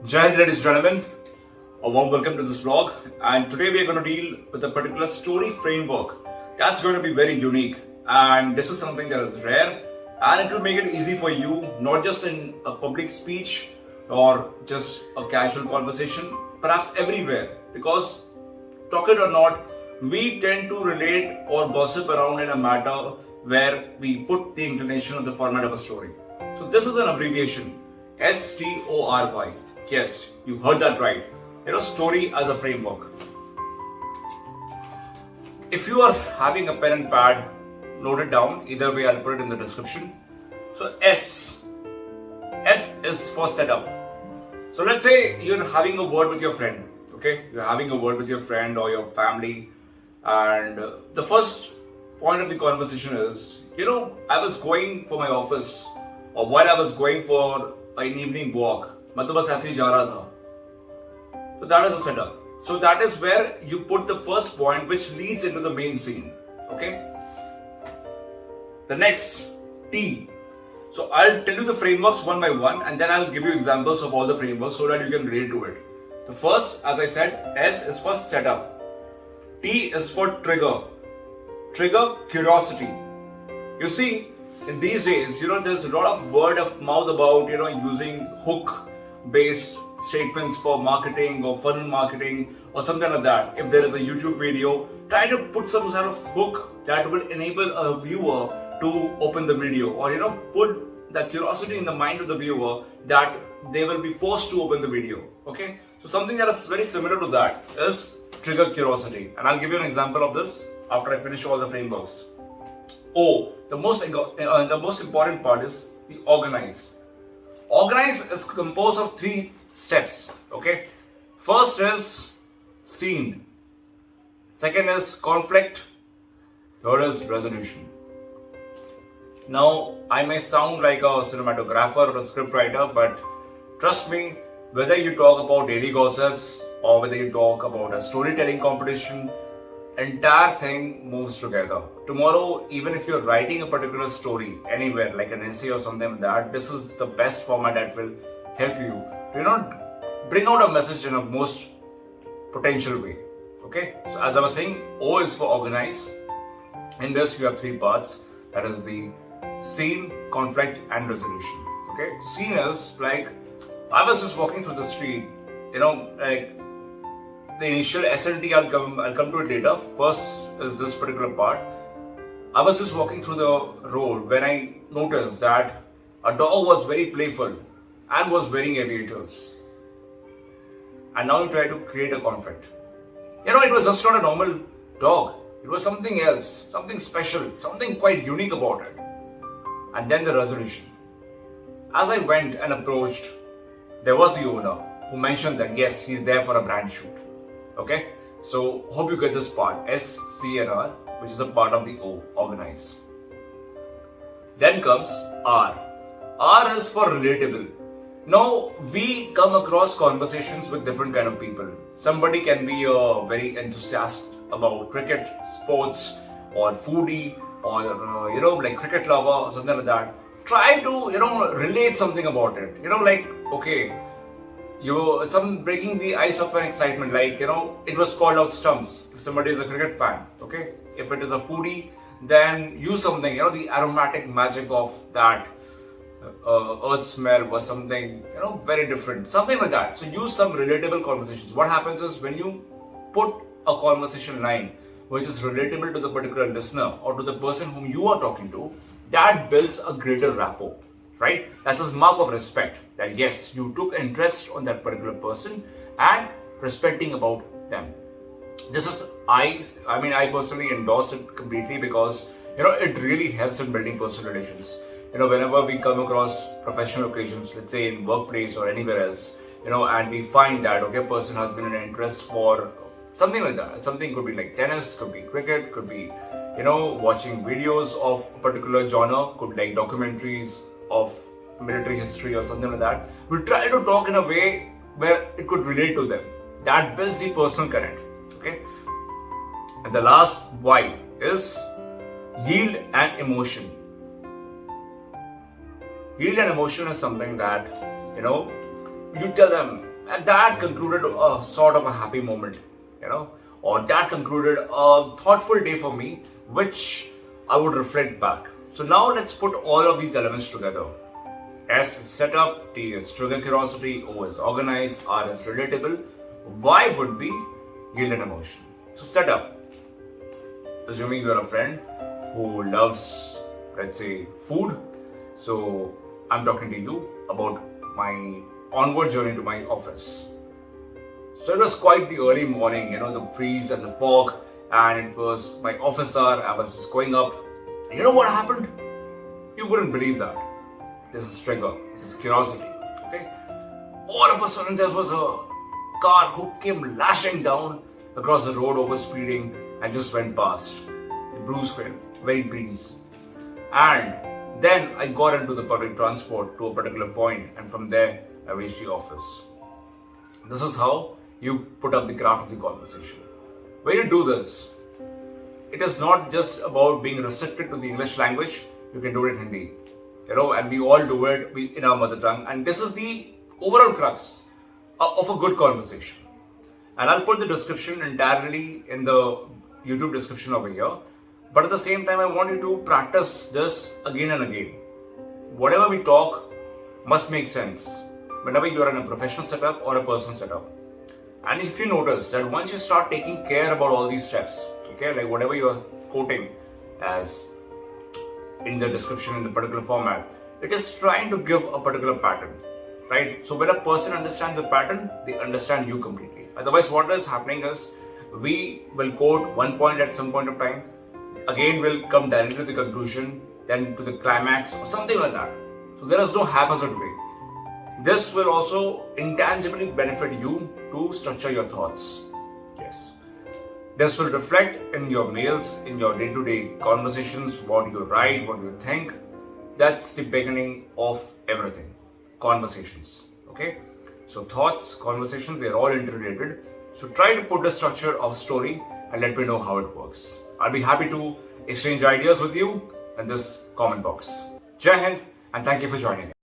Jai Hind, ladies and gentlemen. A warm welcome to this vlog. And today we are going to deal with a particular story framework that's going to be very unique. And this is something that is rare, and it will make it easy for you, not just in a public speech or just a casual conversation, perhaps everywhere. Because, talk it or not, we tend to relate or gossip around in a matter where we put the inclination of the format of a story. So this is an abbreviation, S.T.O.R.Y. Yes, you heard that right. Story as a framework. If you are having a pen and pad, note it down. Either way, I'll put it in the description. So S is for setup. So let's say you're having a word with your friend. Okay, you're having a word with your friend or your family, and the first point of the conversation is, I was going for my office, or while I was going for an evening walk, मैं तो बस ऐसे ही जा रहा था. So that is a setup. So that is where you put the first point which leads into the main scene. Okay. The next, T. So I'll tell you the frameworks one by one, and then I'll give you examples of all the frameworks so that you can relate to it. The first, as I said, S is for setup. T is for trigger. Trigger curiosity. You see, in these days, there's a lot of word of mouth about, using hook-based statements for marketing or funnel marketing or something like that. If there is a YouTube video, try to put some sort of hook that will enable a viewer to open the video, or put that curiosity in the mind of the viewer that they will be forced to open the video. Okay, so something that is very similar to that is trigger curiosity, and I'll give you an example of this after I finish all the frameworks. O, the most important part is the organize. Organize is composed of 3 steps. Okay, first is scene, second is conflict, third is resolution. Now, I may sound like a cinematographer or a script writer, but trust me, whether you talk about daily gossips or whether you talk about a storytelling competition, entire thing moves together. Tomorrow, even if you're writing a particular story anywhere, like an essay or something like that, this is the best format that will help you to bring out a message in a most potential way. Okay, so as I was saying, O is for organize. In this, you have 3 parts. That is the scene, conflict, and resolution. Okay, scene is like, I was just walking through the street. Like the initial SLT, I'll come to it later. First is this particular part. I was just walking through the road when I noticed that a dog was very playful and was wearing aviators. And now you try to create a conflict. It was just not a normal dog. It was something else, something special, something quite unique about it. And then the resolution. As I went and approached, there was the owner who mentioned that yes, he's there for a brand shoot. Okay, so hope you get this part, S, C and R, which is a part of the O, organize. Then comes R. R is for relatable. Now, we come across conversations with different kind of people. Somebody can be a very enthusiast about cricket, sports, or foodie, or like cricket lover or something like that. Try to relate something about it. Okay, some breaking the ice of an excitement, like it was called out stumps if somebody is a cricket fan. Okay, if it is a foodie, then use something, the aromatic magic of that earth smell was something very different, something like that. So use some relatable conversations. What happens is, when you put a conversation line which is relatable to the particular listener or to the person whom you are talking to, that builds a greater rapport, right? That's a mark of respect, that yes, you took interest on that particular person and respecting about them. This is, I personally endorse it completely, because it really helps in building personal relations. Whenever we come across professional occasions, let's say in workplace or anywhere else, and we find that person has been an interest for something like that. Something could be like tennis, could be cricket, could be watching videos of a particular genre, could be like documentaries of military history or something like that. We'll try to talk in a way where it could relate to them. That builds the personal connect. Okay, and the last Y is yield and emotion. Yield and emotion is something that, you tell them, And that concluded a sort of a happy moment, or that concluded a thoughtful day for me, which I would reflect back. So now let's put all of these elements together. S is setup, T is trigger curiosity, O is organized, R is relatable, Y would be yield an emotion. So setup, assuming you're a friend who loves, let's say, food. So I'm talking to you about my onward journey to my office. So it was quite the early morning, the breeze and the fog, and it was my office hour. I was just going up. And you know what happened? You wouldn't believe that. This is trigger, this is curiosity. Okay? All of a sudden there was a car who came lashing down across the road, over speeding, and just went past. The bruise fell, very breeze. And then I got into the public transport to a particular point, and from there I reached the office. This is how you put up the craft of the conversation. When you do this, it is not just about being restricted to the English language. You can do it in Hindi, and we all do it in our mother tongue. And this is the overall crux of a good conversation. And I'll put the description entirely in the YouTube description over here. But at the same time, I want you to practice this again and again. Whatever we talk must make sense whenever you are in a professional setup or a personal setup. And if you notice that once you start taking care about all these steps, like whatever you are quoting as in the description in the particular format, it is trying to give a particular pattern, right? So when a person understands the pattern, they understand you completely. Otherwise, what is happening is we will quote one point at some point of time, again we'll come directly to the conclusion, then to the climax or something like that. So there is no haphazard way. This will also intangibly benefit you to structure your thoughts. Yes. This will reflect in your mails, in your day-to-day conversations, what you write, what you think. That's the beginning of everything. Conversations. Okay? So thoughts, conversations, they're all interrelated. So try to put the structure of a story and let me know how it works. I'll be happy to exchange ideas with you in this comment box. Jai Hind, and thank you for joining me.